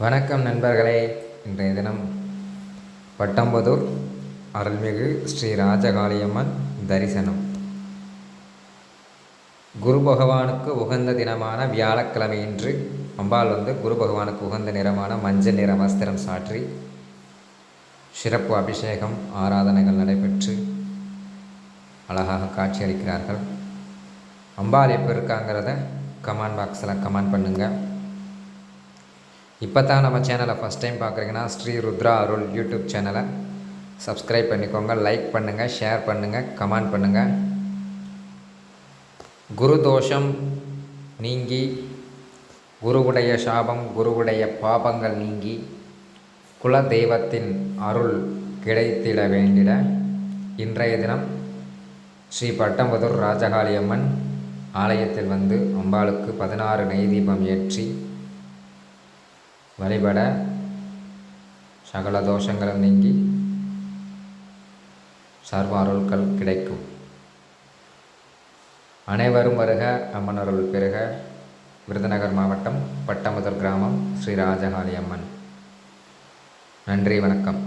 வணக்கம் நண்பர்களே. இன்றைய தினம் பட்டம்புதூர் அருள்மிகு ஸ்ரீ ராஜகாளியம்மன் தரிசனம். குரு பகவானுக்கு உகந்த தினமான வியாழக்கிழமை இன்று அம்பாள் குரு பகவானுக்கு உகந்த நிறமான மஞ்சள் நிற வஸ்திரம் சாற்றி சிறப்பு அபிஷேகம் ஆராதனைகள் நடைபெற்று அழகாக காட்சியளிக்கிறார்கள். அம்பாள் எப்போ இருக்காங்கிறத கமெண்ட் பாக்ஸில் கமெண்ட் பண்ணுங்கள். இப்போ தான் நம்ம சேனலை ஃபஸ்ட் டைம் பார்க்குறீங்கன்னா ஸ்ரீ ருத்ரா அருள் யூடியூப் சேனலை சப்ஸ்கிரைப் பண்ணிக்கோங்க, லைக் பண்ணுங்கள், ஷேர் பண்ணுங்கள், கமெண்ட் பண்ணுங்கள். குரு தோஷம் நீங்கி, குருவுடைய சாபம், குருவுடைய பாபங்கள் நீங்கி, குல தெய்வத்தின் அருள் கிடைத்திட வேண்டிட இன்றைய தினம் ஸ்ரீ பட்டம்புதூர் ராஜகாளியம்மன் ஆலயத்தில் அம்பாளுக்கு 16 நெய் தீபம் ஏற்றி வழிபட சகல தோஷங்களும் நீங்கி சர்வ அருள்கள் கிடைக்கும். அனைவரும் வருக, அம்மன் அருள் பெறுக. விருதுநகர் மாவட்டம் பட்டம்புதூர் கிராமம் ஸ்ரீ ராஜகாளியம்மன். நன்றி, வணக்கம்.